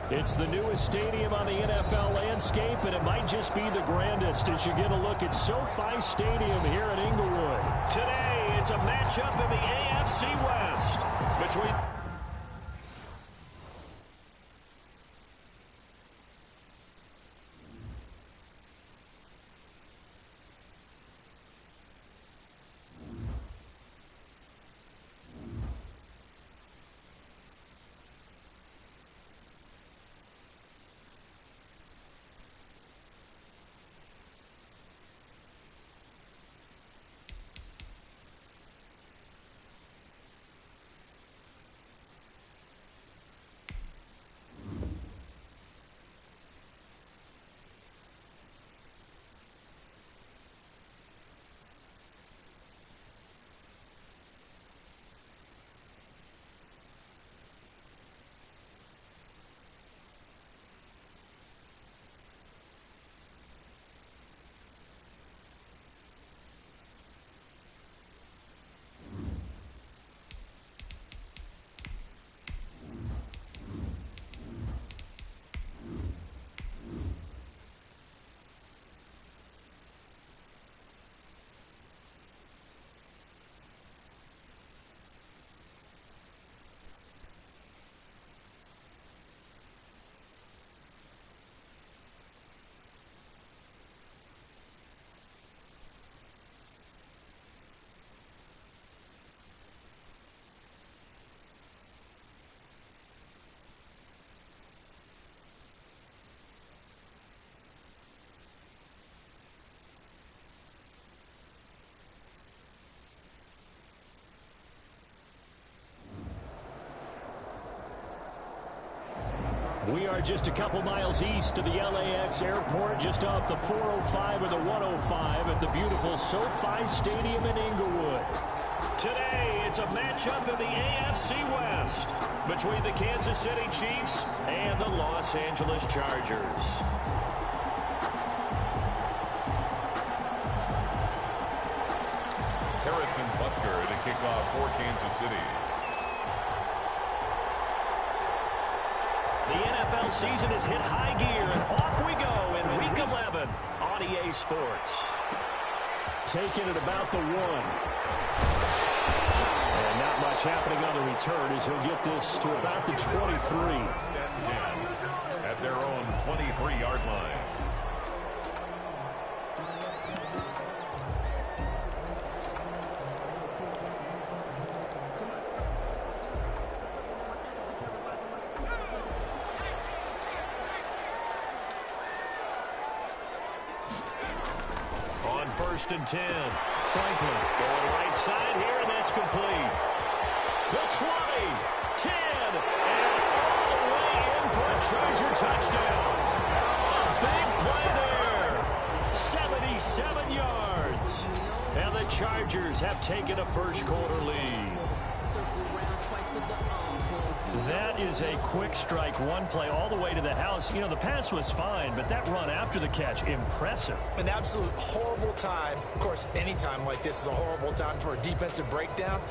It's the newest stadium on the NFL landscape, and it might just be the grandest as you get a look at SoFi Stadium here in Inglewood. Today, it's a matchup in the AFC West between... We are just a couple miles east of the LAX airport, just off the 405 or the 105 at the beautiful SoFi Stadium in Inglewood. Today, it's a matchup in the AFC West between the Kansas City Chiefs and the Los Angeles Chargers. Harrison Butker to kick off for Kansas City. The NFL season has hit high gear, and off we go in Week 11 on EA Sports. Taking it about the 1. And not much happening on the return as he'll get this to about the 23. At their own 23-yard line. First and 10. Franklin going right side here, and that's complete. The 20, 10, and all the way in for a Charger touchdown. A big play there. 77 yards. And the Chargers have taken a first-quarter lead. That is a quick strike, one play all the way to the house. You know, the pass was fine, but that run after the catch, impressive. An absolute horrible time. Of course, any time like this is a horrible time for a defensive breakdown.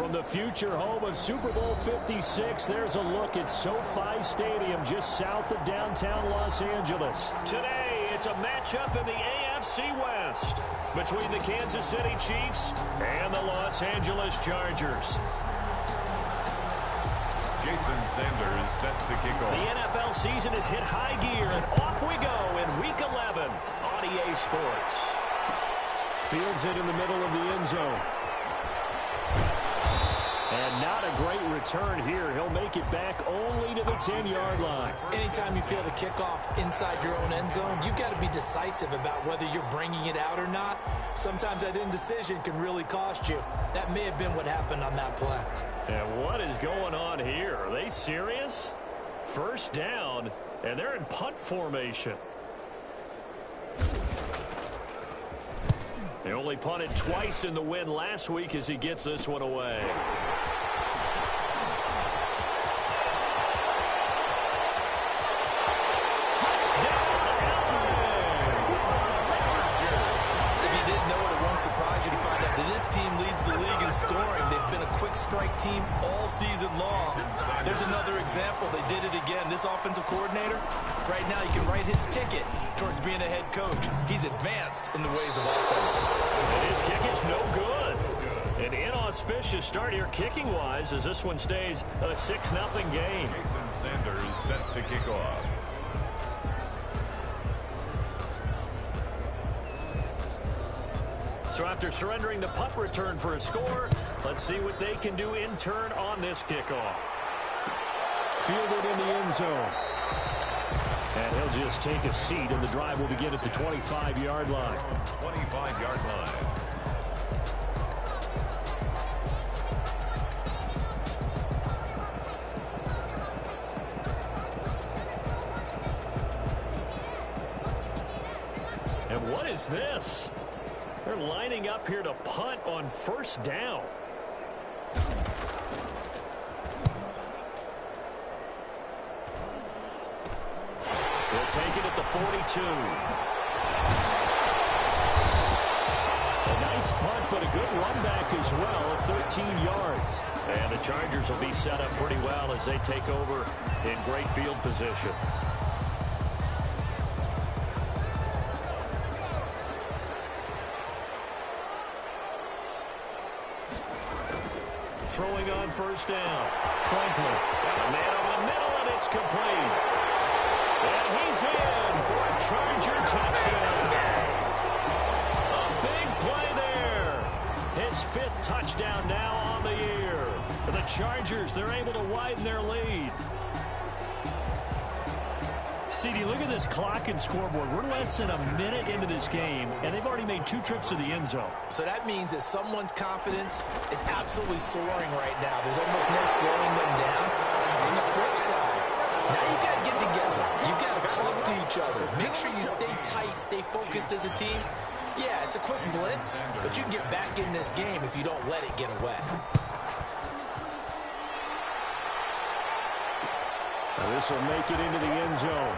From the future home of Super Bowl 56, there's a look at SoFi Stadium just south of downtown Los Angeles. Today, it's a matchup in the AFC West between the Kansas City Chiefs and the Los Angeles Chargers. Jason Sanders set to kick off. The NFL season has hit high gear, and off we go in Week 11 on EA Sports. Fields it in the middle of the end zone. And not a great return here. He'll make it back only to the 10-yard line. Anytime you feel the kickoff inside your own end zone, you've got to be decisive about whether you're bringing it out or not. Sometimes that indecision can really cost you. That may have been what happened on that play. And what is going on here? Are they serious? First down, and they're in punt formation. They only punted twice in the win last week as he gets this one away. Surprise you to find out that this team leads the league in scoring. They've been a quick strike team all season long. There's another example. They did it again. This offensive coordinator, right now you can write his ticket towards being a head coach. He's advanced in the ways of offense. And his kick is no good. An inauspicious start here kicking-wise as this one stays a 6-0 game. Jason Sanders set to kick off. So after surrendering the punt return for a score, let's see what they can do in turn on this kickoff. Fielded in the end zone. And he'll just take a seat, and the drive will begin at the 25-yard line. 25-yard line. And what is this? They're lining up here to punt on first down. They'll take it at the 42. A nice punt, but a good run back as well of 13 yards. And the Chargers will be set up pretty well as they take over in great field position. Throwing on first down. Franklin. Got a man over the middle, and it's complete. And he's in for a Charger touchdown. A big play there. His 5th touchdown now on the year. The Chargers, they're able to widen their lead. CD, look at this clock and scoreboard. We're less than a minute into this game, and they've already made 2 trips to the end zone. So that means that someone's confidence is absolutely soaring right now. There's almost no slowing them down. On the flip side, now you've got to get together. You've got to talk to each other. Make sure you stay tight, stay focused as a team. Yeah, it's a quick blitz, but you can get back in this game if you don't let it get away. Now this will make it into the end zone.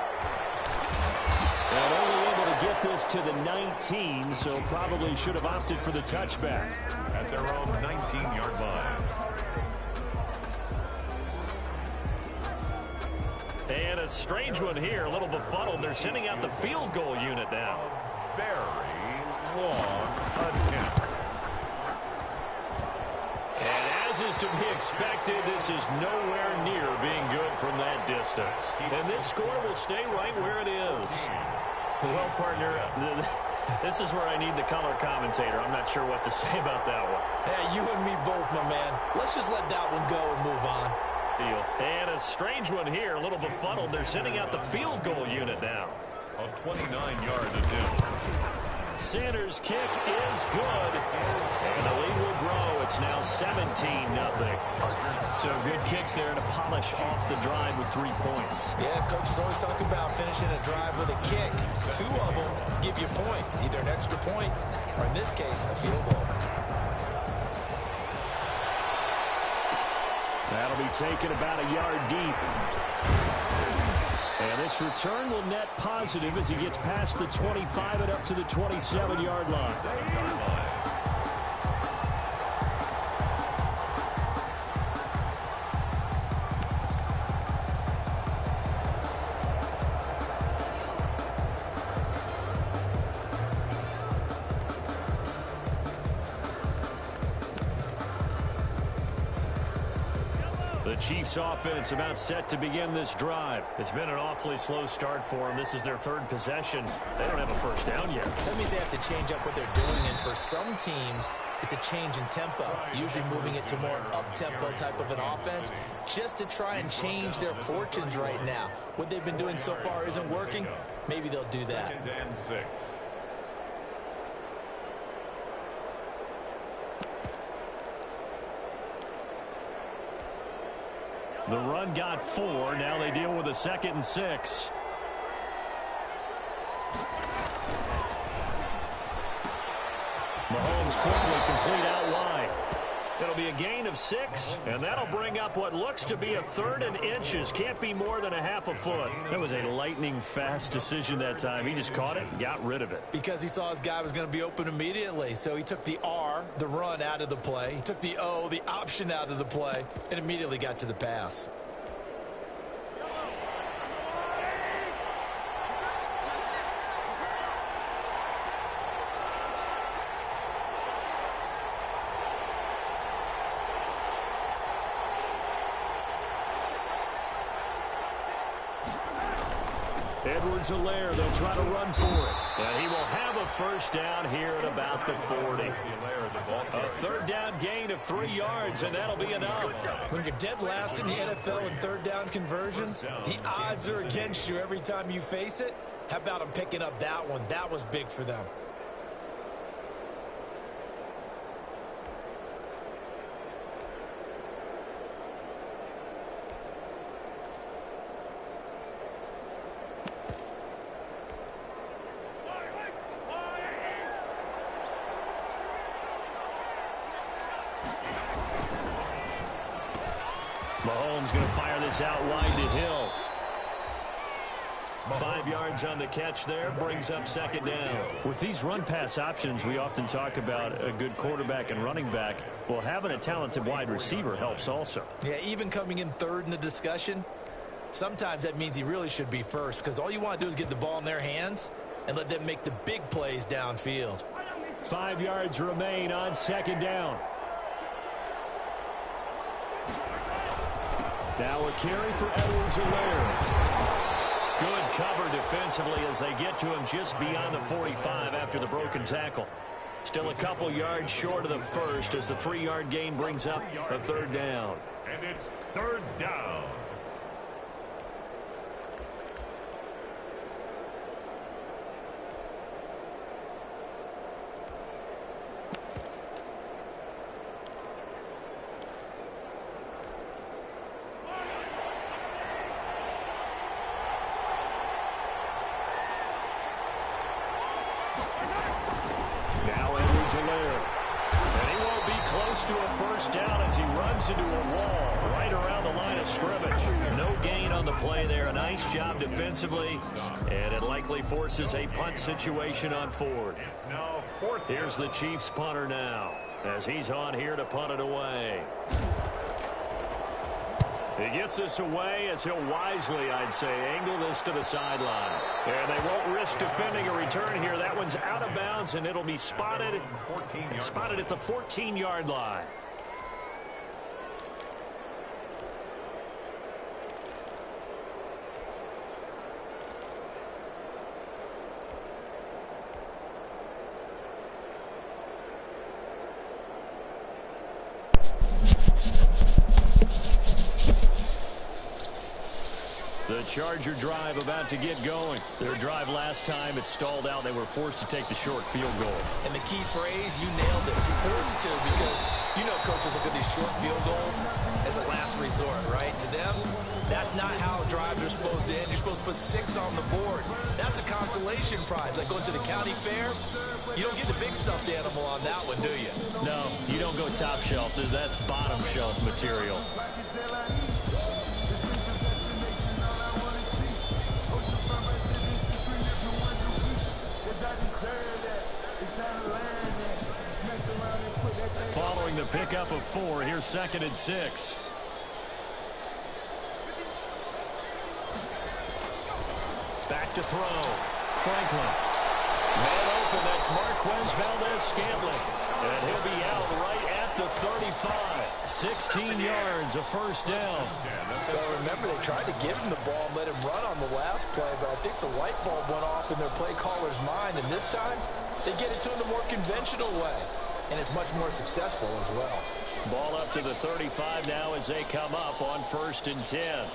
And only able to get this to the 19, so probably should have opted for the touchback. At their own 19-yard line. And a strange one here, a little befuddled. They're sending out the field goal unit now. Very long attempt. And as is to be expected, this is nowhere near being good from that distance. And this score will stay right where it is. Well, partner, this is where I need the color commentator. I'm not sure what to say about that one. Hey, you and me both, my man. Let's just let that one go and move on. Deal. And a strange one here, a little befuddled. They're sending out the field goal unit now. A 29-yard attempt. Sanders' kick is good, and the lead will grow. It's now 17-0. So good kick there to polish off the drive with 3 points. Yeah, coach is always talking about finishing a drive with a kick. 2 of them give you points, either an extra point or, in this case, a field goal. That'll be taken about a yard deep. And this return will net positive as he gets past the 25 and up to the 27-yard line. The Chiefs offense about set to begin this drive. It's been an awfully slow start for them. This is their third possession. They don't have a first down yet. So that means they have to change up what they're doing, and for some teams, it's a change in tempo, usually moving it to more up-tempo type of an offense, just to try and change their fortunes right now. What they've been doing so far isn't working. Maybe they'll do that. 2nd and 6. The run got 4. Now they deal with a 2nd and 6. Mahomes quickly complete out wide. It'll be a gain of 6, and that'll bring up what looks to be a 3rd and inches. Can't be more than a half a foot. That was a lightning-fast decision that time. He just caught it and got rid of it. Because he saw his guy was going to be open immediately. So he took the R, the run, out of the play. He took the O, the option, out of the play, and immediately got to the pass. Edwards-Helaire, they'll try to run for it. And he will have a first down here at about the 40. A 3rd down gain of 3 yards, and that'll be enough. When you're dead last in the NFL in 3rd down conversions, the odds are against you every time you face it. How about them picking up that one? That was big for them. Mahomes going to fire this out wide to Hill. 5 yards on the catch there, brings up 2nd down. With these run-pass options, we often talk about a good quarterback and running back. Well, having a talented wide receiver helps also. Yeah, even coming in 3rd in the discussion, sometimes that means he really should be first, because all you want to do is get the ball in their hands and let them make the big plays downfield. 5 yards remain on 2nd down. Now a carry for Edwards-Helaire. Good cover defensively as they get to him just beyond the 45 after the broken tackle. Still a couple yards short of the first as the 3-yard gain brings up a 3rd down. And it's 3rd down. To a first down as he runs into a wall right around the line of scrimmage. No gain on the play there. A nice job defensively, and it likely forces a punt situation on 4th. Here's the Chiefs punter now as he's on here to punt it away. He gets this away as he'll wisely, I'd say, angle this to the sideline. And they won't risk defending a return here. That one's out of bounds, and it'll be spotted at the 14-yard line. The Charger drive about to get going. Their drive last time, it stalled out. They were forced to take the short field goal. And the key phrase, you nailed it, forced to, because you know coaches look at these short field goals as a last resort, right? To them, that's not how drives are supposed to end. You're supposed to put 6 on the board. That's a consolation prize. Like going to the county fair, you don't get the big stuffed animal on that one, do you? No, you don't go top shelf. That's bottom shelf material. Following the pickup of 4, here's 2nd and 6. Back to throw. Franklin. Man open, that's Marquez Valdez-Scantling. And he'll be out right at at the 35. 16 yards, a first down. Well, remember, they tried to give him the ball and let him run on the last play, but I think the light bulb went off in their play caller's mind, and this time they get it to him the more conventional way, and it's much more successful as well. Ball up to the 35 now as they come up on 1st and 10.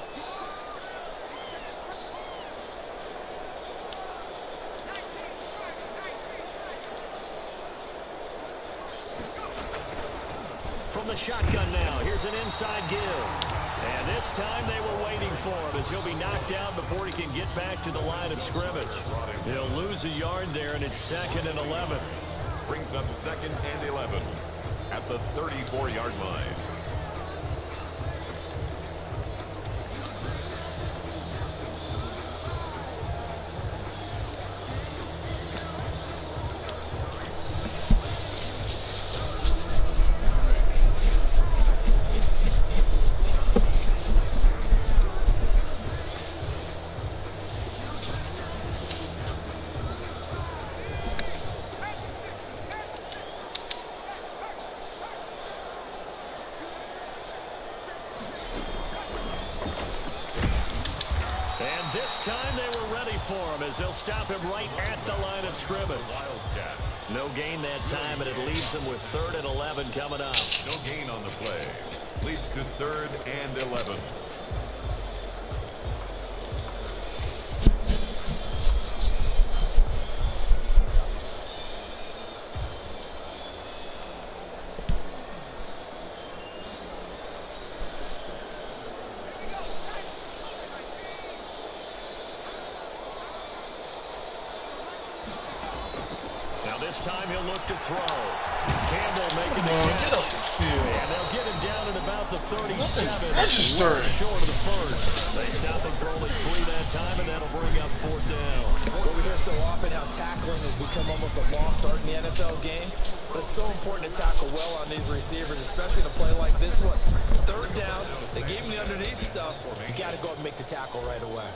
From the shotgun now, here's an inside give. And this time they were waiting for him as he'll be knocked out before he can get back to the line of scrimmage. He'll lose a yard there, and it's 2nd and 11. Brings up 2nd and 11 at the 34-yard line. This time they were ready for him as they'll stop him right at the line of scrimmage. No gain that time, and it leaves them with 3rd and 11 coming up. No gain on the play. Leads to 3rd and 11. This time he'll look to throw. Campbell making the catch. And they'll get him down at about the 37. Register. Short of the first. They stop him for only 3 that time, and that'll bring up 4th down. Well, we hear so often how tackling has become almost a lost art in the NFL game. But it's so important to tackle well on these receivers, especially in a play like this one. 3rd down, they gave him the underneath stuff. You got to go and make the tackle right away.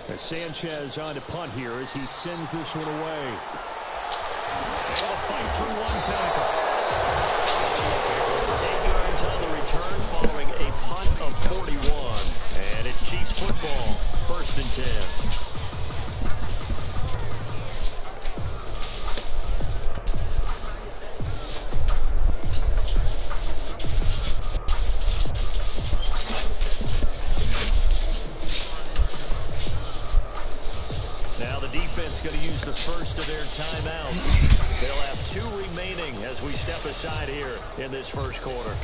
As Sanchez on to punt here as he sends this one away. Able to fight through one tackle. 8 yards on the return following a punt of 41. And it's Chiefs football, 1st and 10. Going to use the first of their timeouts. They'll have 2 remaining as we step aside here in this first quarter.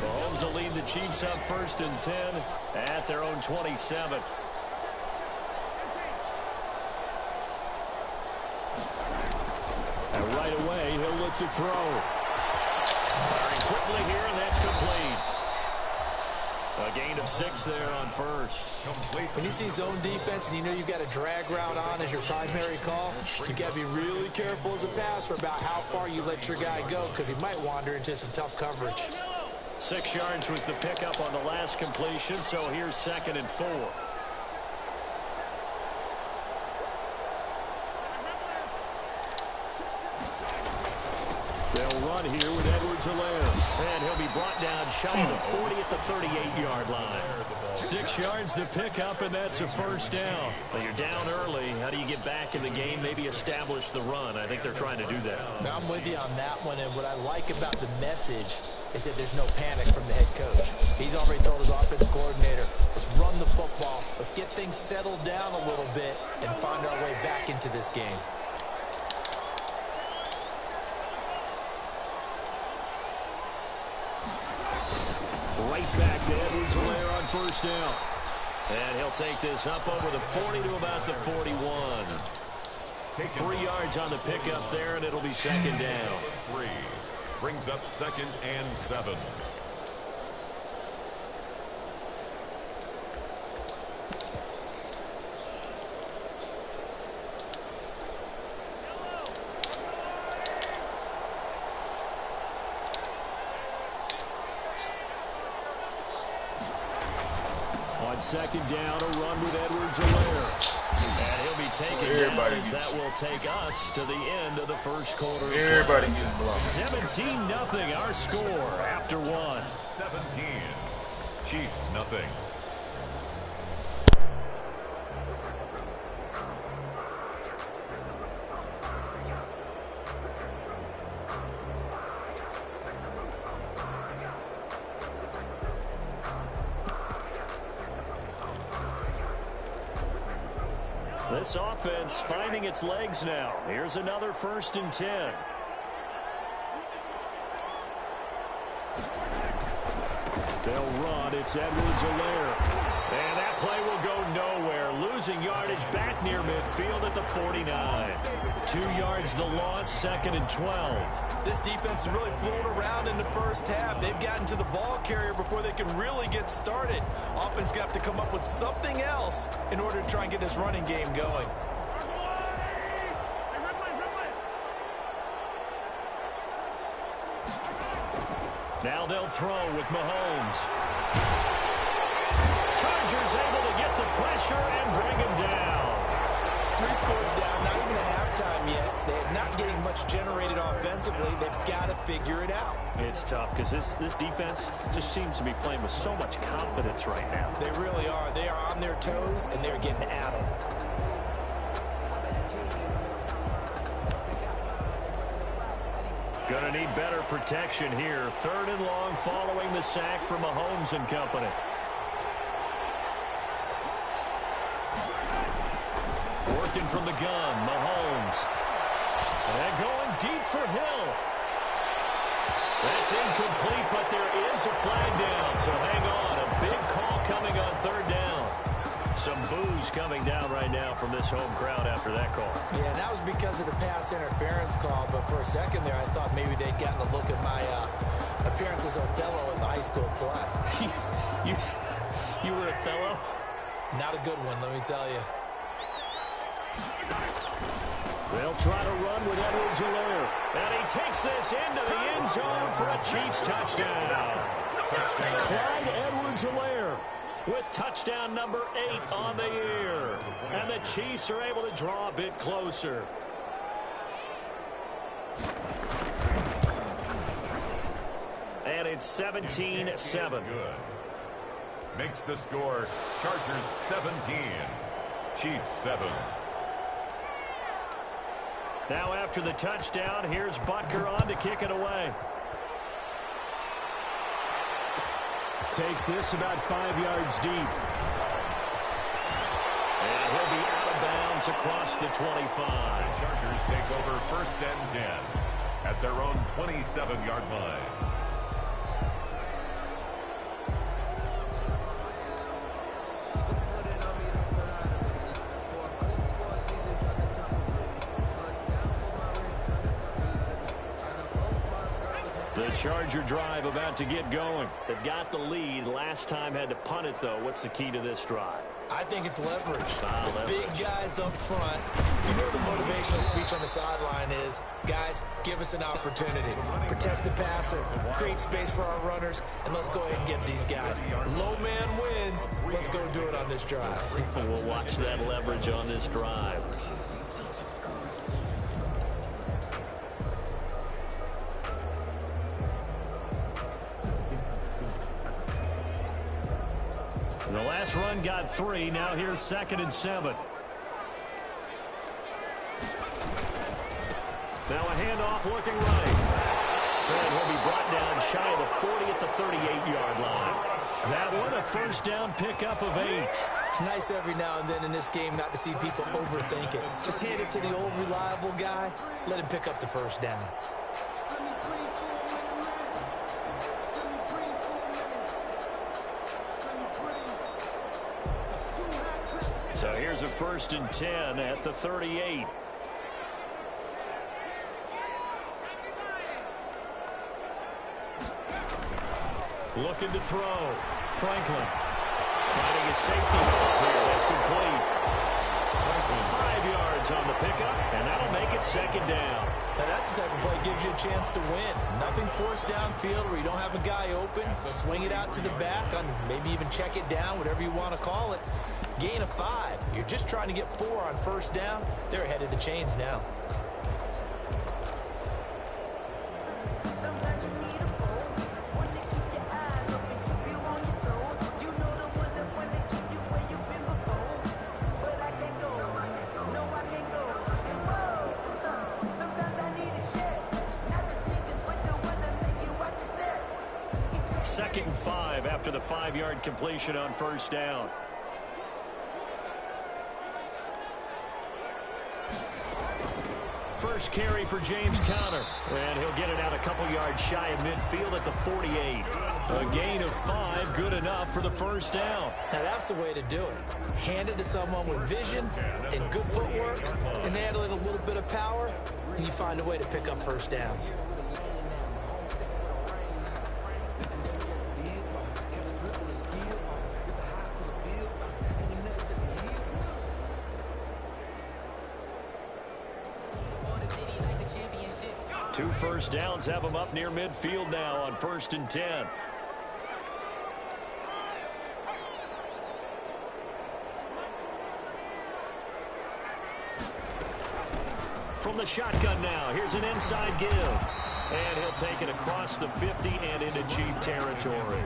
Mahomes will lead the Chiefs up 1st and 10 at their own 27. And right away, he'll look to throw. Firing quickly here, and that's complete. A gain of 6 there on first. When you see zone defense and you know you've got a drag route on as your primary call, you got to be really careful as a passer about how far you let your guy go because he might wander into some tough coverage. 6 yards was the pickup on the last completion, so here's 2nd and 4. They'll run here with Edwards-Helaire. And he'll be brought down shy of the 40 at the 38-yard line. 6 yards the pickup, and that's a first down. Well, you're down early. How do you get back in the game, maybe establish the run? I think they're trying to do that. Now, I'm with you on that one, and what I like about the message is that there's no panic from the head coach. He's already told his offensive coordinator, let's run the football, let's get things settled down a little bit and find our way back into this game. Right back to Edwards-Helaire on first down. And he'll take this up over the 40 to about the 41. 3 yards on the pickup there, and it'll be second down. 3 brings up 2nd and 7. On second down, a run with Edwards-Helaire. And he'll be taken down as that will take us to the end of the first quarter. Everybody gets blocked. 17-0 our score after one. 17. Chiefs nothing. This offense finding its legs now. Here's another 1st and 10. They'll run. It's Edwards-Helaire. And that play will go nowhere. Losing yardage back near midfield at the 49. 2 yards the loss, 2nd and 12. This defense has really flown around in the first half. They've gotten to the ball carrier before they can really get started. Offense got to come up with something else in order to try and get this running game going. Now they'll throw with Mahomes. Chargers able to get the pressure and bring him down. 3 scores down, not even a halftime yet. They're not getting much generated offensively. They've got to figure it out. It's tough because this defense just seems to be playing with so much confidence right now. They really are. They are on their toes, and they're getting at them. Gonna need better protection here. 3rd and long following the sack from Mahomes and company. Working from the gun, Mahomes. And going deep for Hill. That's incomplete, but there is a flag down, so hang on. A big call coming on 3rd down. Some boos coming down right now from this home crowd after that call. Yeah, and that was because of the pass interference call, but for a second there I thought maybe they'd gotten a look at my appearance as Othello in the high school play. You were Othello? Not a good one, let me tell you. They'll try to run with Edwards-Helaire. And he takes this into the end zone for a Chiefs touchdown. Clyde Edwards-Helaire with touchdown number 8 on the year. And the Chiefs are able to draw a bit closer. And it's 17-7. Makes the score Chargers 17, Chiefs 7. Now after the touchdown, here's Butker on to kick it away. Takes this about 5 yards deep. And he'll be out of bounds across the 25. The Chargers take over 1st and 10 at their own 27-yard line. The Charger drive about to get going. They've got the lead. Last time had to punt it, though. What's the key to this drive? I think it's leverage. Leverage. Big guys up front. You know the motivational speech on the sideline is, guys, give us an opportunity. Protect the passer, create space for our runners, and let's go ahead and get these guys. Low man wins. Let's go do it on this drive. We'll watch that leverage on this drive. The last run got 3. Now here's 2nd and 7. Now a handoff looking right. And he'll be brought down shy of the 40 at the 38-yard line. That one a 1st down pickup of 8. It's nice every now and then in this game not to see people overthink it. Just hand it to the old reliable guy. Let him pick up the 1st down. So here's a 1st and 10 at the 38. Looking to throw. Franklin finding a safety here. That's complete. 5 yards yards on the pickup, and that'll make it second down. Now that's the type of play that gives you a chance to win. Nothing forced downfield where you don't have a guy open. Swing it out to the back, maybe even check it down, whatever you want to call it. Gain of 5. You're just trying to get 4 on first down. They're ahead of the chains now. Second and 5 after the 5-yard completion on first down. First carry for James Conner, and he'll get it out a couple yards shy of midfield at the 48. A gain of 5, good enough for the first down. Now that's the way to do it. Hand it to someone with vision and good footwork, and add a little bit of power, and you find a way to pick up first downs. Two first downs have them up near midfield now on 1st and 10. From the shotgun now, here's an inside give. And he'll take it across the 50 and into Chief territory.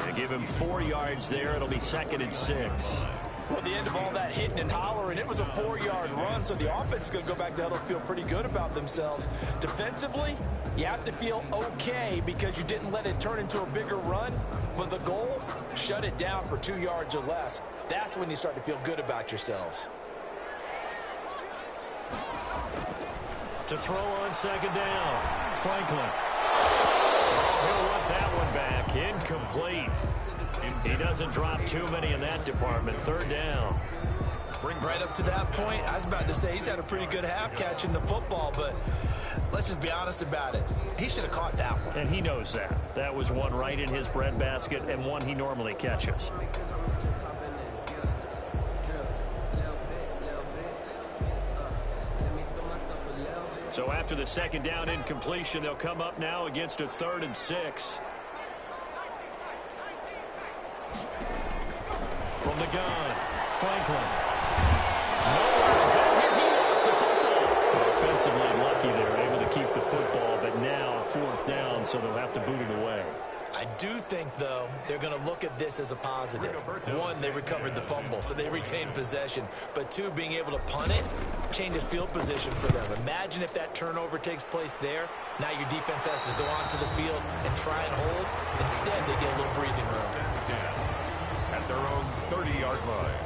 They give him 4 yards there. It'll be 2nd and 6. Well, at the end of all that hitting and hollering, it was a 4-yard run, so the offense is going to go back there. They'll feel pretty good about themselves. Defensively, you have to feel okay because you didn't let it turn into a bigger run. But the goal, shut it down for 2 yards or less. That's when you start to feel good about yourselves. To throw on 2nd down, Franklin. He'll want that one back. Incomplete. He doesn't drop too many in that department. 3rd down. Bring right up to that point. I was about to say he's had a pretty good half catching the football, but let's just be honest about it. He should have caught that one. And he knows that. That was one right in his breadbasket and one he normally catches. So after the 2nd down incompletion, they'll come up now against a 3rd and 6. From the gun, Franklin. Nowhere to go here. He lost the football. Offensively lucky they're able to keep the football, but now 4th down, so they'll have to boot it away. I do think, though, they're going to look at this as a positive. 1, they recovered the fumble, so they retained possession. But 2, being able to punt it changes field position for them. Imagine if that turnover takes place there. Now your defense has to go onto the field and try and hold. Instead, they get a little breathing room. At their own 30-yard line.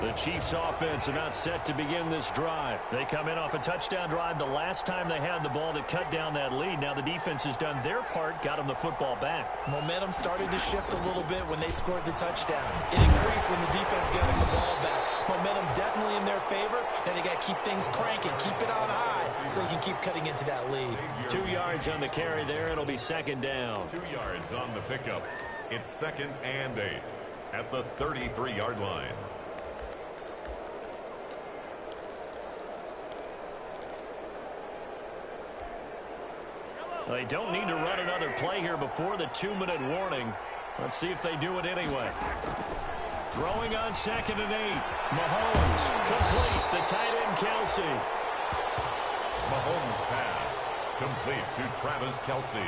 The Chiefs offense about set to begin this drive. They come in off a touchdown drive the last time they had the ball to cut down that lead. Now the defense has done their part, got them the football back. Momentum started to shift a little bit when they scored the touchdown. It increased when the defense got them the ball back. Momentum definitely in their favor. Now they got to keep things cranking, keep it on high so they can keep cutting into that lead. 2 yards on the carry there. It'll be 2nd down. 2 yards on the pickup. It's 2nd and 8 at the 33-yard line. They don't need to run another play here before the 2-minute warning. Let's see if they do it anyway. Throwing on 2nd and 8. Mahomes complete. The tight end Kelsey. Mahomes pass complete to Travis Kelsey.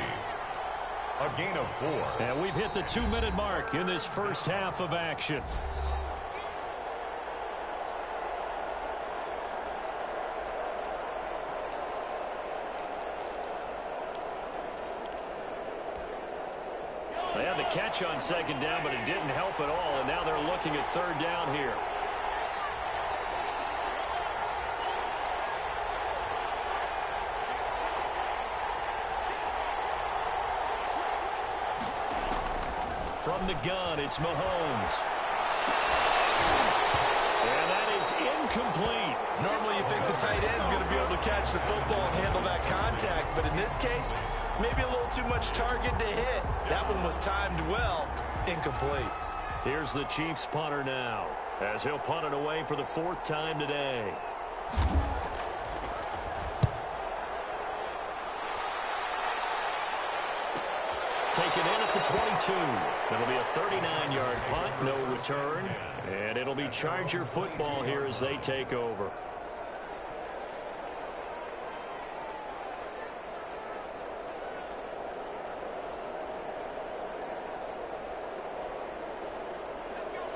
A gain of 4. And we've hit the 2-minute mark in this first half of action. They had the catch on 2nd down, but it didn't help at all, and now they're looking at 3rd down here. From the gun, it's Mahomes. And that is incomplete. Normally you think the tight end's going to be able to catch the football and handle that contact, but in this case, maybe a little too much target to hit. That one was timed well, incomplete. Here's the Chiefs punter now, as he'll punt it away for the 4th time today. Taken in at the 22. It'll be a 39-yard punt, no return. And it'll be Charger football here as they take over.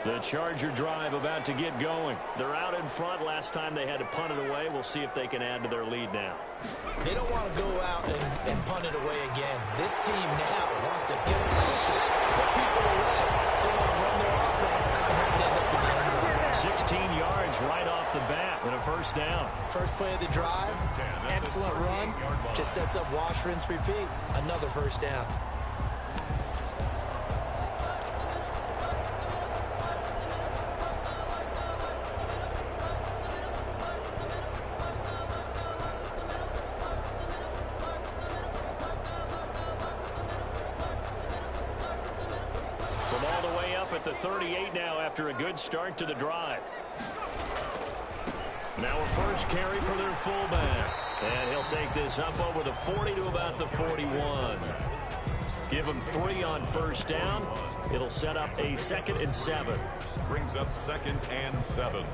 The Charger drive about to get going. They're out in front. Last time they had to punt it away. We'll see if they can add to their lead now. They don't want to go out and punt it away again. This team now wants to get a cushion, put people away. They want to run their offense and have it end up in the end zone. 16 yards right off the bat and a 1st down. First play of the drive, excellent run. Just sets up wash, rinse, repeat. Another 1st down. At the 38 now after a good start to the drive. Now a first carry for their fullback. And he'll take this up over the 40 to about the 41. Give him 3 on 1st down. It'll set up a 2nd and 7. Brings up 2nd and 7.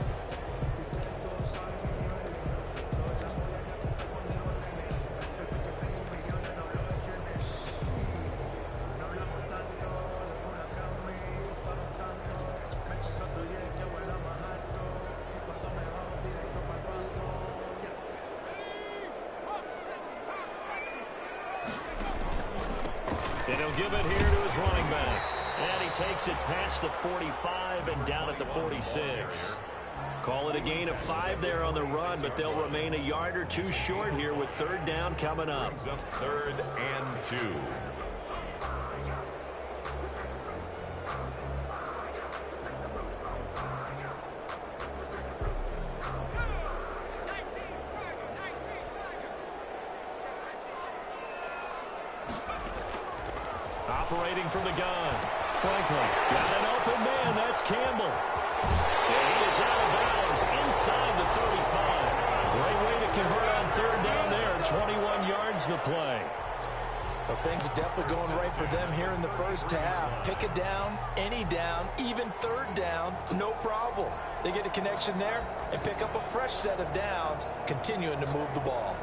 And he'll give it here to his running back. And he takes it past the 45 and down at the 46. Call it a gain of 5 there on the run, but they'll remain a yard or 2 short here with 3rd down coming up. Brings up 3rd and 2. Operating from the gun. Franklin got an open man. That's Campbell. And he is out of bounds inside the 35. Great way to convert on 3rd down there. 21 yards the play. Well, things are definitely going right for them here in the 1st half. Pick it down, any down, even 3rd down, no problem. They get a connection there and pick up a fresh set of downs, continuing to move the ball.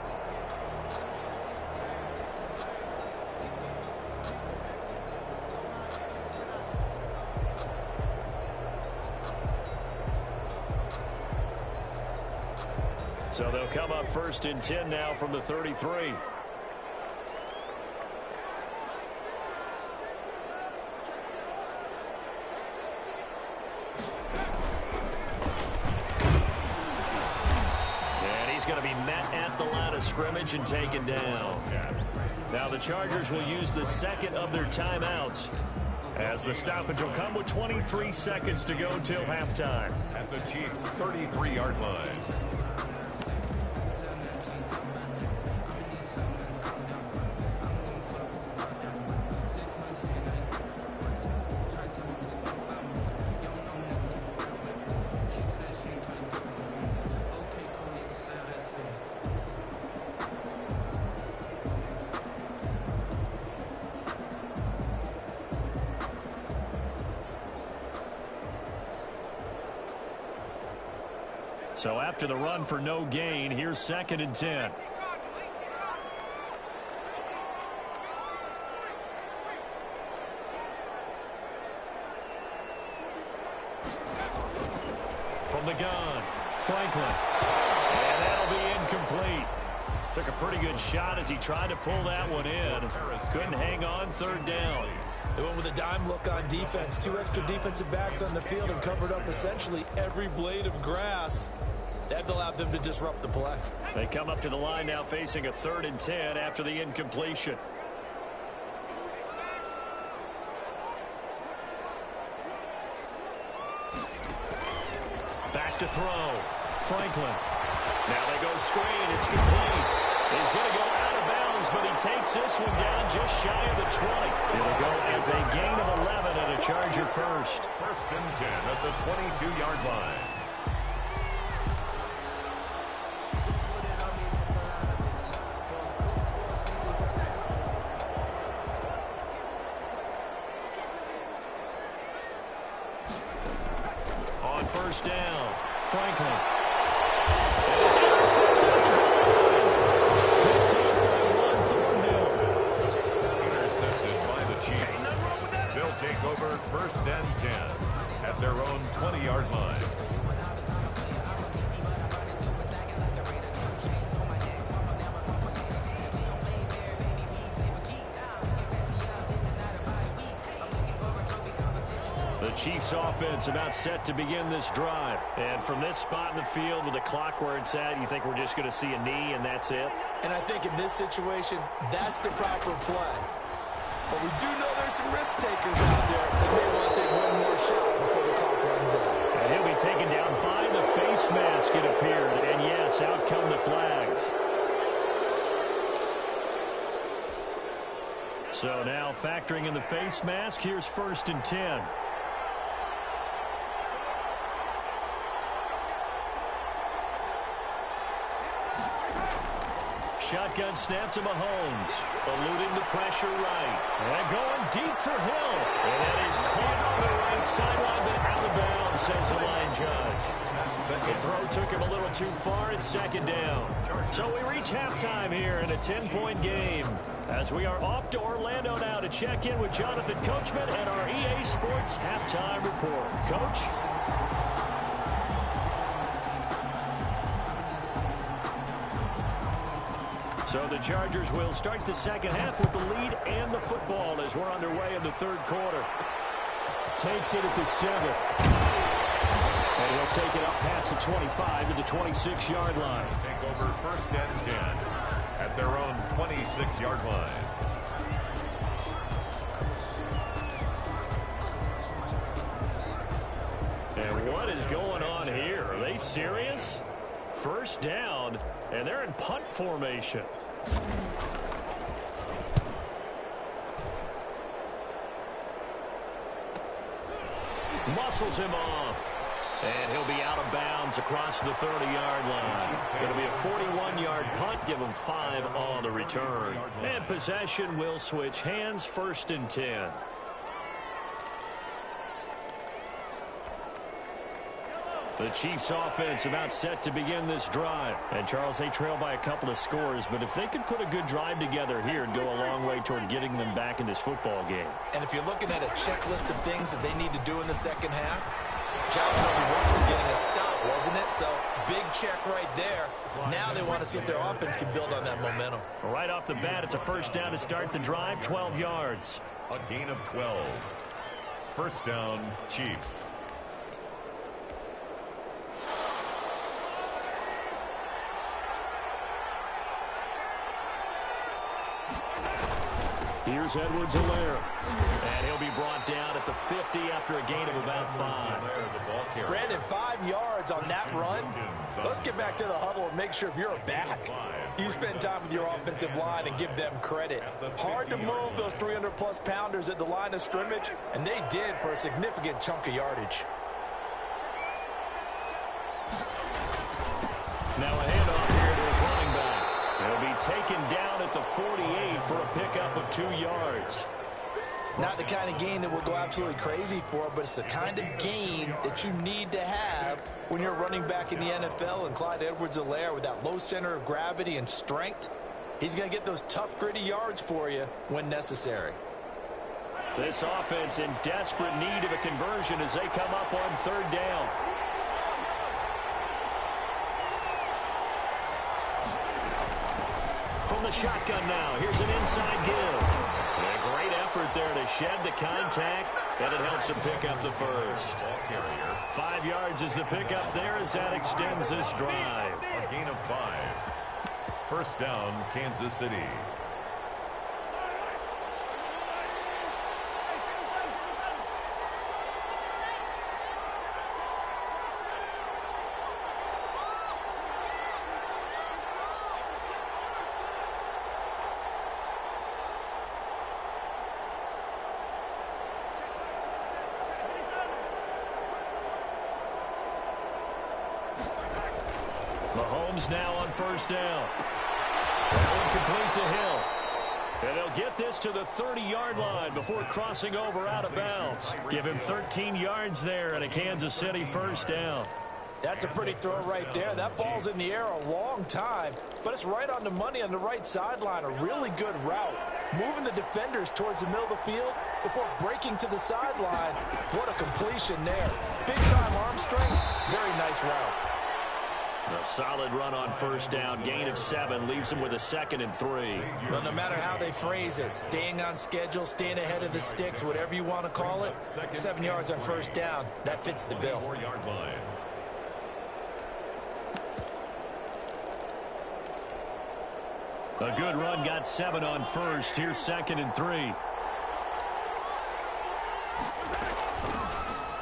So they'll come up 1st and 10 now from the 33. And he's going to be met at the line of scrimmage and taken down. Now the Chargers will use the 2nd of their timeouts, as the stoppage will come with 23 seconds to go till halftime. At the Chiefs' 33-yard line. So after the run for no gain, here's 2nd and 10. From the gun, Franklin. And that'll be incomplete. Took a pretty good shot as he tried to pull that one in. Couldn't hang on, 3rd down. They went with a dime look on defense. 2 extra defensive backs on the field and covered up essentially every blade of grass. That allowed them to disrupt the play. They come up to the line now facing a 3rd and 10 after the incompletion. Back to throw. Franklin. Now they go screen. It's complete. He's going to go out of bounds, but he takes this one down just shy of the 20. It'll go as a gain of 11 and a Charger first. First and 10 at the 22-yard line. On first down, Franklin. And it's intercepted at the goal line. Picked up by Juan Thornhill. Intercepted by the Chiefs. They'll take over first and 10 at their own 20-yard line. The Chiefs offense about set to begin this drive. And from this spot in the field with the clock where it's at, you think we're just going to see a knee and that's it? And I think in this situation, that's the proper play. But we do know there's some risk takers out there that may want to take one more shot before the clock runs out. And he'll be taken down by the face mask, it appeared. And yes, out come the flags. So now factoring in the face mask, here's first and 10. Shotgun snap to Mahomes. Eluding the pressure right. And going deep for Hill. And that is caught on the right sideline, but out of bounds, says the line judge. The throw took him a little too far. It's second down. So we reach halftime here in a 10-point game. As we are off to Orlando now to check in with Jonathan Coachman and our EA Sports halftime report. Coach? So the Chargers will start the second half with the lead and the football as we're underway in the third quarter. Takes it at the 7. And he'll take it up past the 25 to the 26-yard line. Take over first and 10 at their own 26-yard line. And what is going on here? Are they serious? First down, and they're in punt formation. Muscles him off. And he'll be out of bounds across the 30-yard line. It'll be a 41-yard punt, give him 5 on the return. And possession will switch hands, first and 10. The Chiefs offense about set to begin this drive. And Charles, they trail by a couple of scores, but if they could put a good drive together here, it'd go a long way toward getting them back in this football game. And if you're looking at a checklist of things that they need to do in the second half, job number 1 was getting a stop, wasn't it? So big check right there. Now they want to see if their offense can build on that momentum. Right off the bat, it's a first down to start the drive, 12 yards. A gain of 12. First down, Chiefs. Here's Edwards-Helaire. And he'll be brought down at the 50 after a gain of about 5. Brandon, 5 yards on that run. Let's get back to the huddle and make sure if you're a back, you spend time with your offensive line and give them credit. Hard to move those 300-plus pounders at the line of scrimmage, and they did for a significant chunk of yardage. Now a handoff here to his running back. He'll be taken down at the 48 for a pickup of 2 yards. Not the kind of gain that we'll go absolutely crazy for, but it's the kind of gain that you need to have when you're running back in the NFL. And Clyde Edwards-Helaire, with that low center of gravity and strength, he's going to get those tough, gritty yards for you when necessary. This offense in desperate need of a conversion as they come up on third down. From the shotgun now, here's an inside give. A great effort there to shed the contact, and it helps him pick up the first. 5 yards is the pickup there as that extends this drive. A gain of 5. First down, Kansas City. Mahomes now on first down. That one complete to Hill. And they'll get this to the 30-yard line before crossing over out of bounds. Give him 13 yards there and a Kansas City first down. That's a pretty throw right there. That ball's in the air a long time, but it's right on the money on the right sideline. A really good route. Moving the defenders towards the middle of the field before breaking to the sideline. What a completion there. Big-time arm strength. Very nice route. A solid run on first down. Gain of 7 leaves them with a 2nd and 3. Well, no matter how they phrase it, staying on schedule, staying ahead of the sticks, whatever you want to call it, 7 yards on first down. That fits the bill. 4-yard line. A good run got 7 on first. Here's 2nd and 3.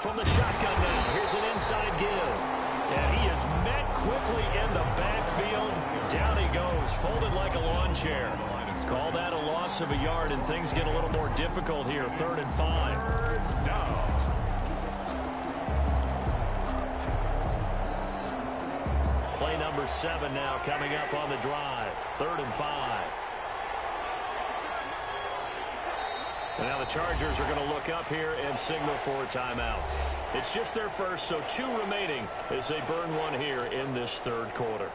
From the shotgun now. Here's an inside give. And he is met quickly in the backfield. Down he goes, folded like a lawn chair. Call that a loss of a yard, and things get a little more difficult here. 3rd and 5. Now. Play number 7 now coming up on the drive. 3rd and 5. And now the Chargers are going to look up here and signal for a timeout. It's just their first, so 2 remaining as they burn one here in this 3rd quarter.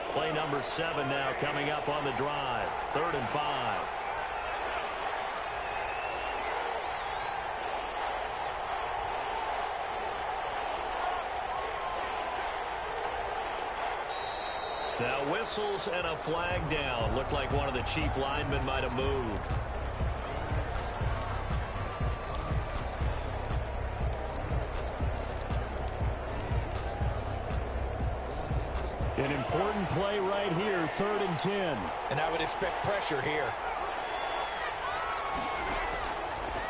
Play number 7 now coming up on the drive. 3rd and 5. Now whistles and a flag down. Looked like one of the chief linemen might have moved. An important play right here, 3rd and 10. And I would expect pressure here.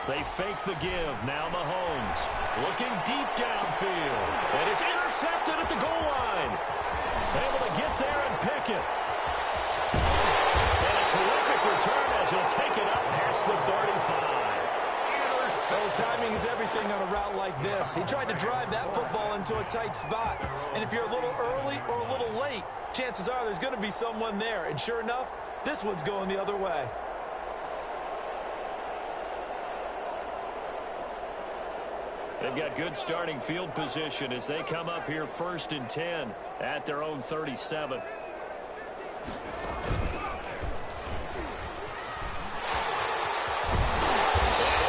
They fake the give. Now Mahomes looking deep downfield. And it's intercepted at the goal line. Able to get there and pick it. And a terrific return as he'll take it up past the 35. Oh, timing is everything on a route like this. He tried to drive that football into a tight spot. And if you're a little early or a little late, chances are there's going to be someone there. And sure enough, this one's going the other way. They've got good starting field position as they come up here 1st and 10 at their own 37. He'll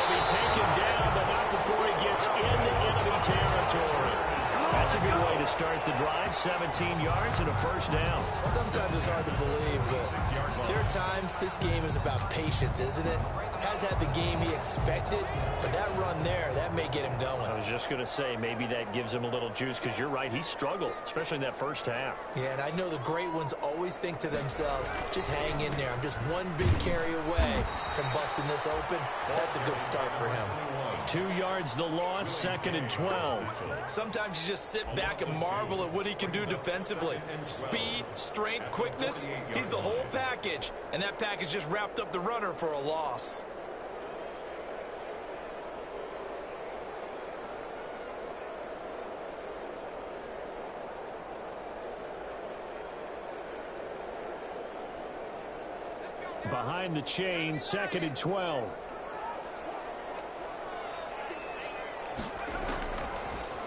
be taken down, but not before he gets into enemy territory. That's a good way to start the drive. 17 yards and a first down. Sometimes it's hard to believe, but there are times this game is about patience, isn't it? Has had the game he expected, but that run there, that may get him going. I was just going to say, maybe that gives him a little juice, because you're right, he struggled, especially in that first half. Yeah, and I know the great ones always think to themselves, just hang in there. I'm just one big carry away from busting this open. That's a good start for him. 2 yards the loss, 2nd and 12. Sometimes you just sit back and marvel at what he can do defensively. Speed, strength, quickness, he's the whole package. And that package just wrapped up the runner for a loss. Behind the chain, 2nd and 12.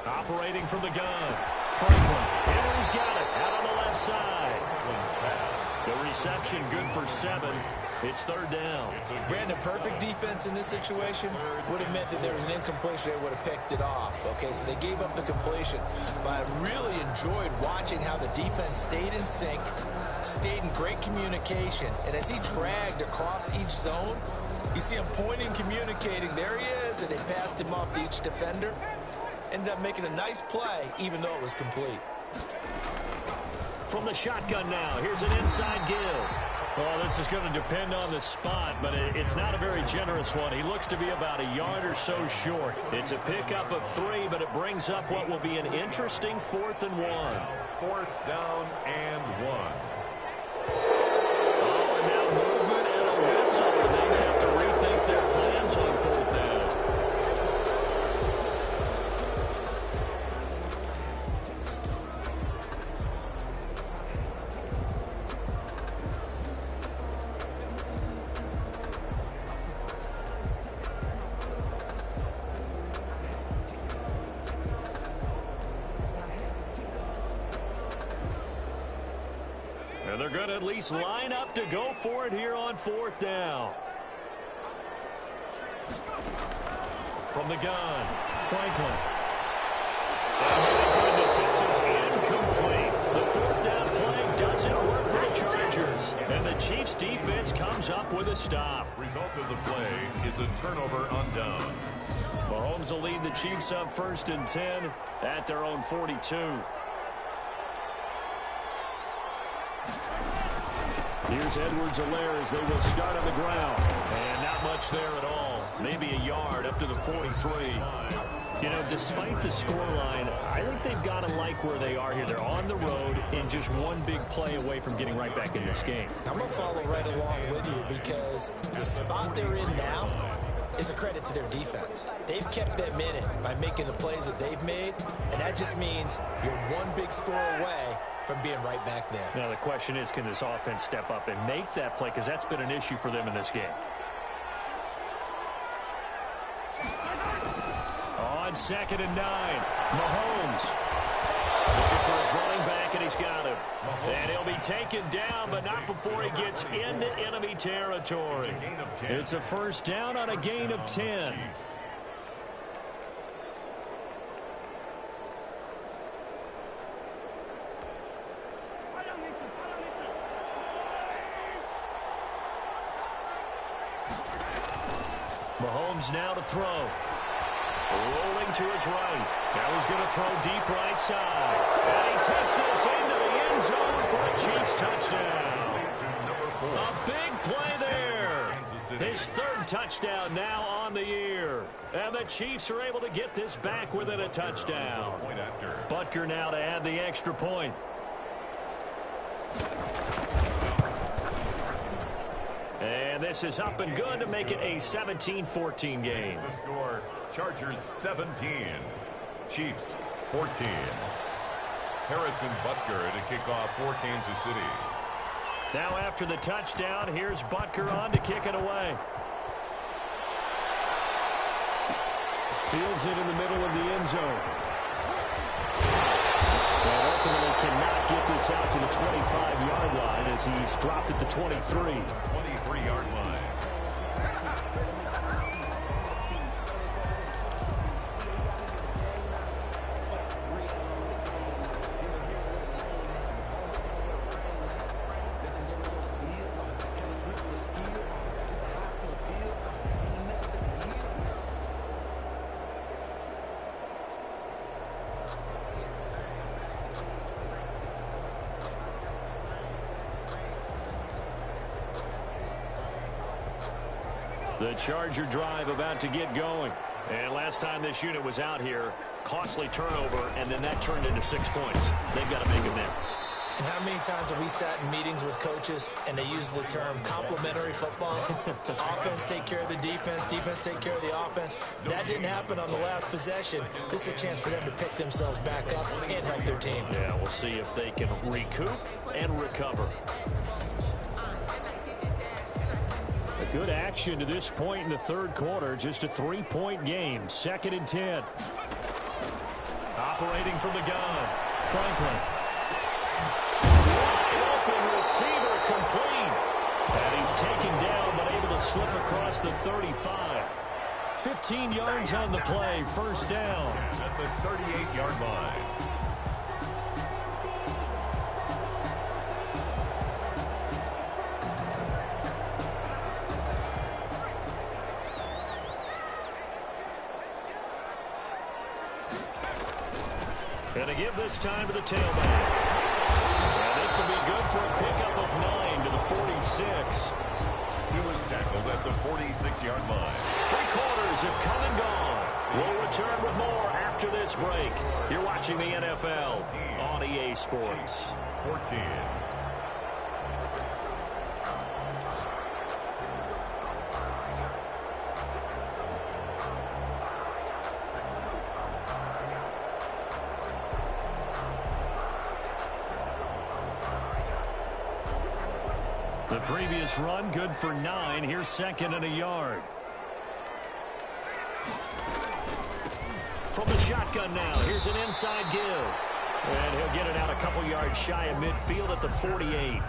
Operating from the gun. Franklin. Henry's got it. Out on the left side. The reception good for 7. It's 3rd down. Brandon, perfect defense in this situation would have meant that there was an incompletion. They would have picked it off. Okay, so they gave up the completion. But I really enjoyed watching how the defense stayed in sync, stayed in great communication. And as he dragged across each zone, you see him pointing, communicating. There he is, and they passed him off to each defender. Ended up making a nice play, even though it was complete. From the shotgun now, here's an inside give. Well, this is going to depend on the spot, but it's not a very generous one. He looks to be about a yard or so short. It's a pickup of 3, but it brings up what will be an interesting 4th and 1. 4th down and 1. Oh, and now movement and a whistle. They may have to rethink their plans on 4th down. And they're going to at least line up to go for it here on 4th down. From the gun, Franklin. Oh, my goodness, this is incomplete. The 4th down play doesn't work for the Chargers. And the Chiefs' defense comes up with a stop. Result of the play is a turnover on downs. Mahomes will lead the Chiefs up 1st and 10 at their own 42. Here's Edwards-Helaire as they will start on the ground. And not much there at all. Maybe a yard up to the 43. You know, despite the scoreline, I think they've got to like where they are here. They're on the road and just one big play away from getting right back in this game. I'm going to follow right along with you because the spot they're in now is a credit to their defense. They've kept them in it by making the plays that they've made, and that just means you're one big score away from being right back there. Now the question is, can this offense step up and make that play? Because that's been an issue for them in this game. On 2nd and 9, Mahomes looking for his running back, and he's got him. And he'll be taken down, but not before he gets into enemy territory. It's a 1st down on a gain of 10. Mahomes now to throw. Rolling to his right. Now he's going to throw deep right side. And he takes this into the end zone for a Chiefs touchdown. A big play there. His 3rd touchdown now on the year. And the Chiefs are able to get this back within a touchdown. Butker now to add the extra point. And this is up and good to make it a 17-14 game. The score, Chargers 17, Chiefs 14. Harrison Butker to kick off for Kansas City. Now after the touchdown, here's Butker on to kick it away. Fields it in the middle of the end zone. And ultimately cannot get this out to the 25-yard line as he's dropped at the 23. 23-yard line. The Charger drive about to get going. And last time this unit was out here, costly turnover, and then that turned into 6 points. They've got to make amends. And how many times have we sat in meetings with coaches and they use the term complementary football? Offense take care of the defense, defense take care of the offense. That didn't happen on the last possession. This is a chance for them to pick themselves back up and help their team. Yeah, we'll see if they can recoup and recover. A good action to this point in the 3rd quarter. Just a 3-point game. 2nd and 10. Operating from the gun, Franklin. Wide open receiver complete. And he's taken down but able to slip across the 35. 15 yards on the play. 1st down. At the 38-yard line. And to give this time to the tailback. And this will be good for a pickup of 9 to the 46. He was tackled at the 46-yard line. 3 quarters have come and gone. We'll return with more after this break. You're watching the NFL on EA Sports. 14. The previous run good for 9. Here's 2nd and a yard. From the shotgun now. Here's an inside give. And he'll get it out a couple yards shy of midfield at the 48.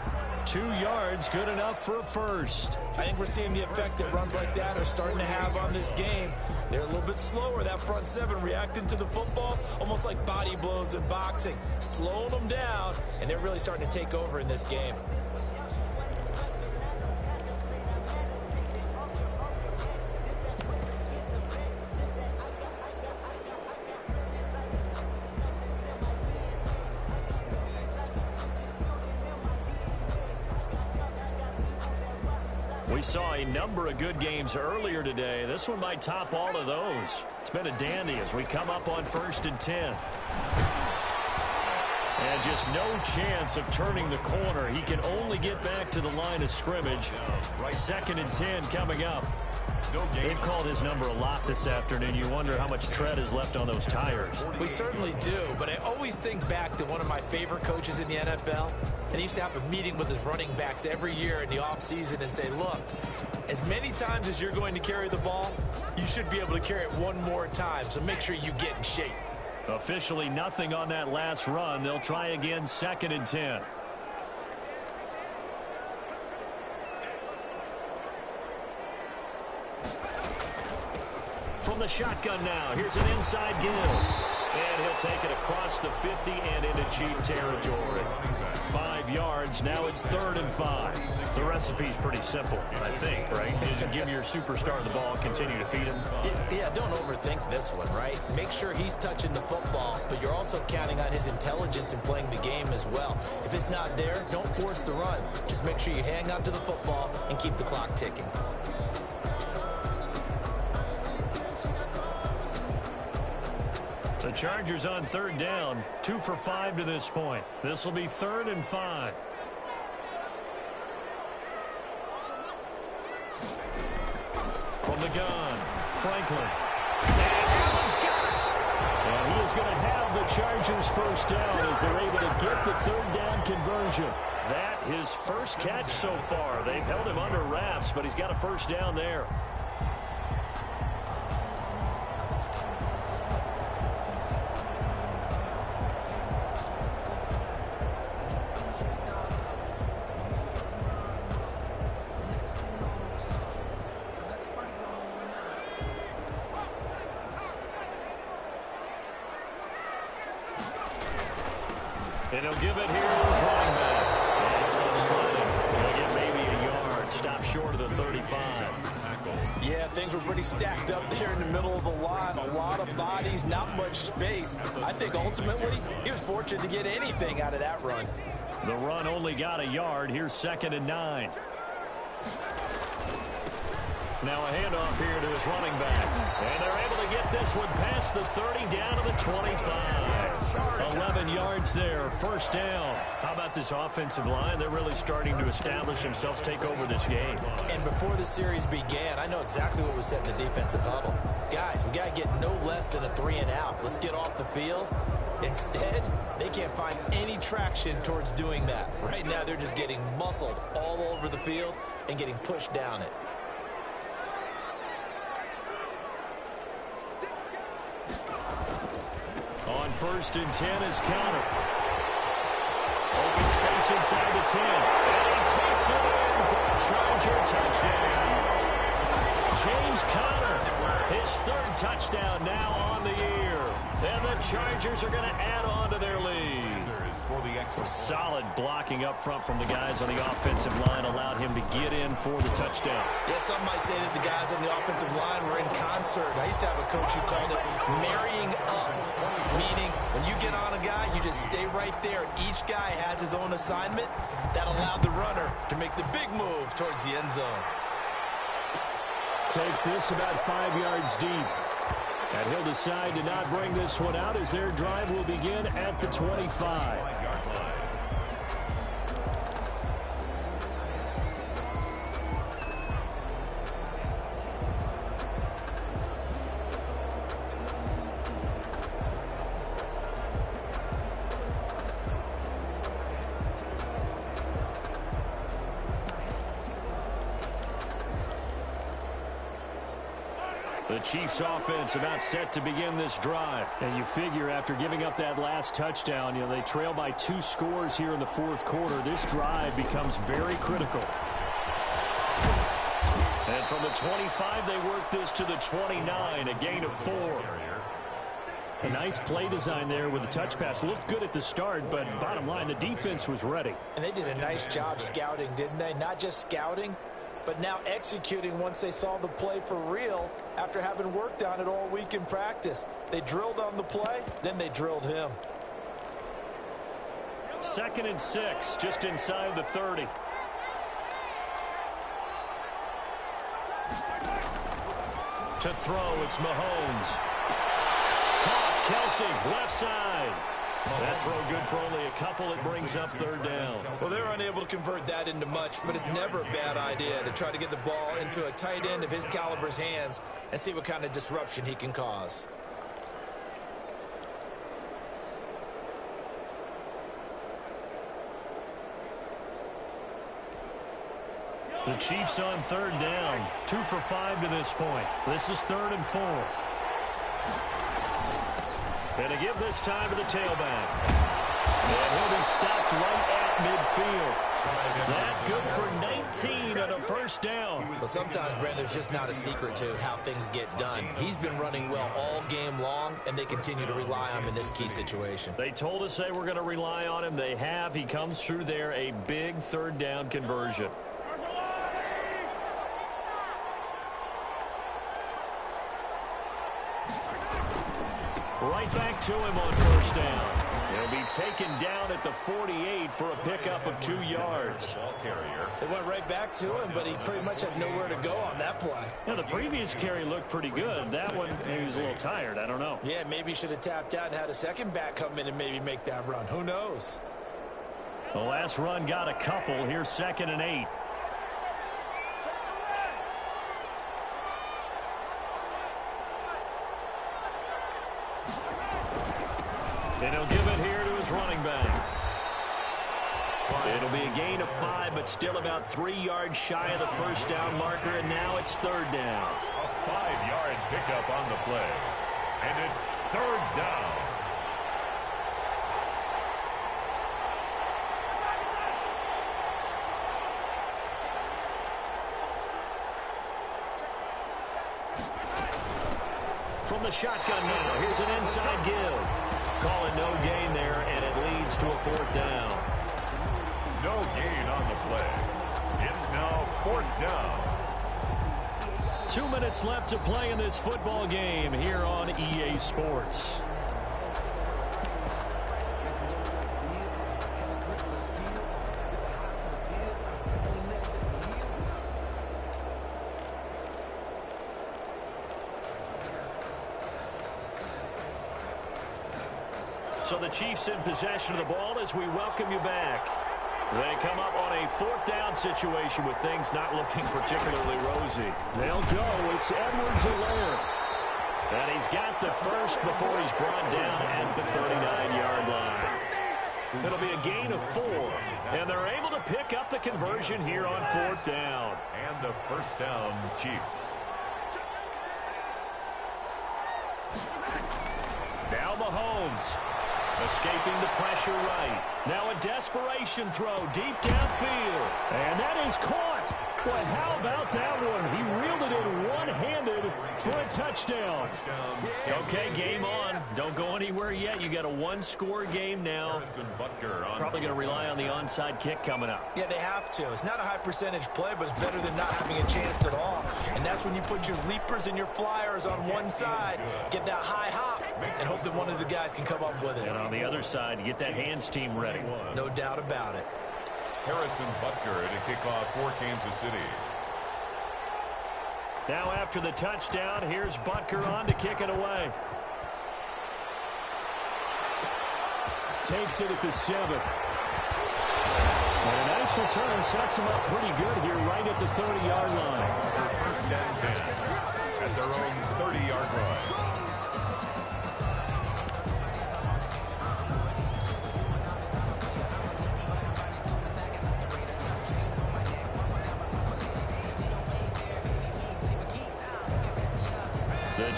2 yards, good enough for a first. I think we're seeing the effect that runs like that are starting to have on this game. They're a little bit slower, that front seven, reacting to the football, almost like body blows in boxing, slowing them down, and they're really starting to take over in this game. We saw a number of good games earlier today. This one might top all of those. It's been a dandy as we come up on 1st and 10. And just no chance of turning the corner. He can only get back to the line of scrimmage. 2nd and 10 coming up. They've called his number a lot this afternoon. You wonder how much tread is left on those tires. We certainly do, but I always think back to one of my favorite coaches in the NFL. And he used to have a meeting with his running backs every year in the offseason and say, look, as many times as you're going to carry the ball, you should be able to carry it one more time, so make sure you get in shape. Officially nothing on that last run. They'll try again, 2nd and 10. From the shotgun now, here's an inside give. And he'll take it across the 50 and into Chief territory. 5 yards, now it's 3rd and 5. The recipe's pretty simple, I think, right? Just give your superstar the ball, continue to feed him. Yeah, don't overthink this one, right? Make sure he's touching the football, but you're also counting on his intelligence in playing the game as well. If it's not there, don't force the run. Just make sure you hang on to the football and keep the clock ticking. The Chargers on 3rd down, 2 for 5 to this point. This will be 3rd and 5. From the gun, Franklin. And Allen's got it. And he is going to have the Chargers first down as they're able to get the 3rd down conversion. That his first catch so far. They've held him under wraps, but he's got a first down there. And he'll give it here to his running back. And tough sledding. He'll get maybe a yard. Stop short of the 35. Yeah, things were pretty stacked up there in the middle of the line. A lot of bodies, not much space. I think ultimately he was fortunate to get anything out of that run. The run only got a yard. Here's 2nd and 9. Now a handoff here to his running back. And they're able to get this one past the 30 down to the 25. 11 yards there, first down. How about this offensive line? They're really starting to establish themselves, take over this game. And before the series began, I know exactly what was said in the defensive huddle. Guys, we got to get no less than a 3 and out. Let's get off the field. Instead, they can't find any traction towards doing that. Right now, they're just getting muscled all over the field and getting pushed down it. On 1st and 10 is Conner. Open space inside the 10. And he takes it in for a Charger touchdown. James Conner, his 3rd touchdown now on the year. And the Chargers are going to add on to their lead. Solid blocking up front from the guys on the offensive line allowed him to get in for the touchdown. Yeah, some might say that the guys on the offensive line were in concert. I used to have a coach who called it marrying up, meaning when you get on a guy, you just stay right there. And each guy has his own assignment. That allowed the runner to make the big move towards the end zone. Takes this about 5 yards deep. And he'll decide to not bring this one out as their drive will begin at the 25. The Chiefs offense about set to begin this drive. And you figure after giving up that last touchdown, they trail by 2 scores here in the fourth quarter. This drive becomes very critical. And from the 25, they work this to the 29, a gain of 4. A nice play design there with the touch pass. Looked good at the start, but bottom line, the defense was ready. And they did a nice job scouting, didn't they? Not just scouting, but now executing once they saw the play for real after having worked on it all week in practice. They drilled on the play, then they drilled him. 2nd and 6, just inside the 30. To throw, it's Mahomes. Caught, Kelsey, left side. That throw good for only a couple. It brings up 3rd down. Well, they're unable to convert that into much, but it's never a bad idea to try to get the ball into a tight end of his caliber's hands and see what kind of disruption he can cause. The Chiefs on 3rd down. 2 for 5 to this point. This is 3rd and 4. And to give this time to the tailback. And he'll be stopped right at midfield. That good for 19 and a 1st down. Well, sometimes, Brandon, there's just not a secret to how things get done. He's been running well all game long, and they continue to rely on him in this key situation. They told us they were going to rely on him. They have. He comes through there, a big 3rd down conversion. Right back to him on 1st down. He'll be taken down at the 48 for a pickup of 2 yards. They went right back to him, but he pretty much had nowhere to go on that play. Yeah, the previous carry looked pretty good. That one, maybe he was a little tired. I don't know. Yeah, maybe he should have tapped out and had a second back come in and maybe make that run. Who knows? The last run got a couple. Here's 2nd and 8. And he'll give it here to his running back. It'll be a gain of 5, but still about 3 yards shy of the 1st down marker, and now it's 3rd down. A 5-yard pickup on the play. And it's 3rd down. From the shotgun now, here's an inside give. Call it no gain there, and it leads to a 4th down. No gain on the play. It's now 4th down. 2 minutes left to play in this football game here on EA Sports. So the Chiefs in possession of the ball as we welcome you back. They come up on a 4th down situation with things not looking particularly rosy. They'll go. It's Edwards-Helaire. And he's got the first before he's brought down at the 39-yard line. It'll be a gain of 4. And they're able to pick up the conversion here on 4th down. And the 1st down, Chiefs. Now Mahomes. Escaping the pressure right. Now a desperation throw deep downfield. And that is caught. Boy, how about that one? He reeled it in one-handed for a touchdown. Okay, game on. Don't go anywhere yet. You got a 1-score game now. Probably going to rely on the onside kick coming up. Yeah, they have to. It's not a high percentage play, but it's better than not having a chance at all. And that's when you put your leapers and your flyers on one side, get that high hop, and hope that one of the guys can come up with it. And on the other side, get that hands team ready. No doubt about it. Harrison Butker to kick off for Kansas City. Now after the touchdown, here's Butker on to kick it away. Takes it at the 7. And a nice return sets him up pretty good here right at the 30-yard line. 1st and 10 at their own 30-yard line.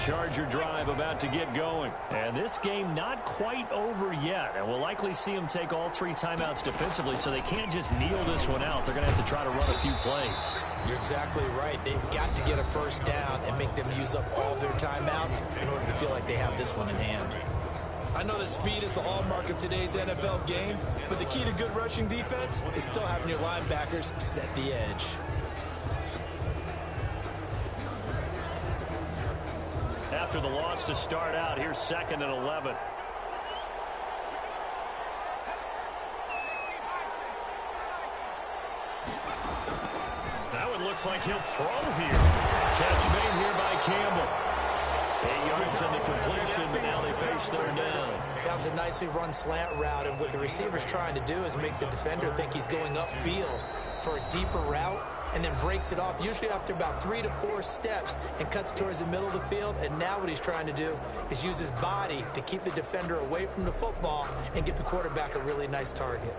Charger drive about to get going. And this game not quite over yet. And we'll likely see them take all 3 timeouts defensively, so they can't just kneel this one out. They're going to have to try to run a few plays. You're exactly right. They've got to get a first down and make them use up all their timeouts in order to feel like they have this one in hand. I know that speed is the hallmark of today's NFL game, but the key to good rushing defense is still having your linebackers set the edge. After the loss to start out, here's 2nd and 11. Now it looks like he'll throw here. Catch made here by Campbell. 8 yards in the completion, but now they face 3rd down. That was a nicely run slant route, and what the receiver's trying to do is make the defender think he's going upfield for a deeper route, and then breaks it off, usually after about 3 to 4 steps, and cuts towards the middle of the field. And now what he's trying to do is use his body to keep the defender away from the football and get the quarterback a really nice target.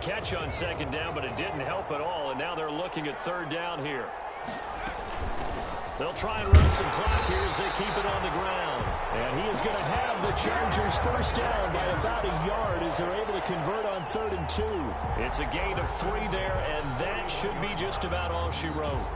Catch on 2nd down, but it didn't help at all, and now they're looking at 3rd down here. They'll try and run some clock here as they keep it on the ground. And he is going to have the Chargers first down by about a yard as they're able to convert on 3rd and 2. It's a gain of 3 there, and that should be just about all she wrote.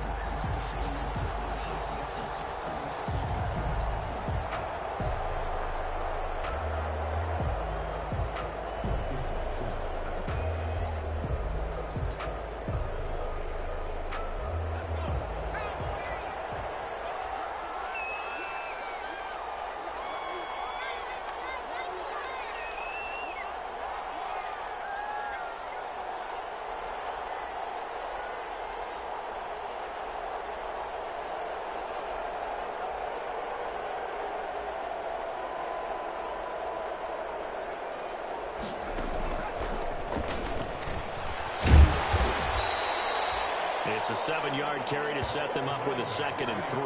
It's a 7-yard carry to set them up with a 2nd and 3.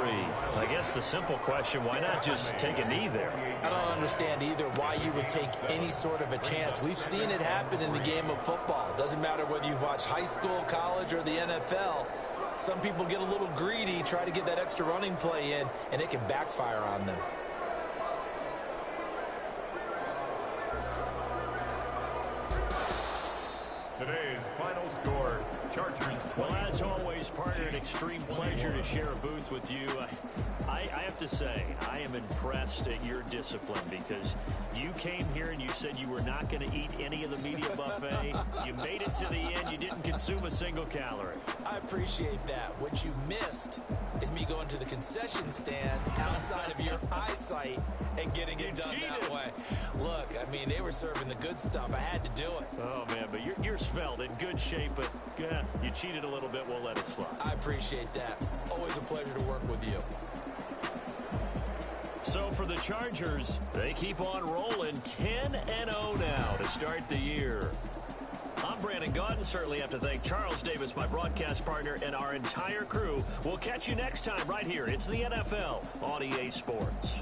I guess the simple question, why not just take a knee there? I don't understand either why you would take any sort of a chance. We've seen it happen in the game of football. Doesn't matter whether you've watched high school, college, or the NFL. Some people get a little greedy, try to get that extra running play in, and it can backfire on them. Today's final score, Chargers 20. Well, as always, partner, an extreme pleasure to share a booth with you. I have to say, I am impressed at your discipline because you came here and you said you were not going to eat any of the media buffet. You made it to the end. You didn't consume a single calorie. I appreciate that. What you missed is me going to the concession stand outside of your eyesight and getting it done that way. Look, I mean, they were serving the good stuff. I had to do it. Oh, man, but you're svelte, in good shape, but yeah, you cheated a little bit. We'll let it slide. I appreciate that. Always a pleasure to work with you. So for the Chargers, they keep on rolling 10-0 now to start the year. I'm Brandon Gaudin. Certainly have to thank Charles Davis, my broadcast partner, and our entire crew. We'll catch you next time right here. It's the NFL on EA Sports.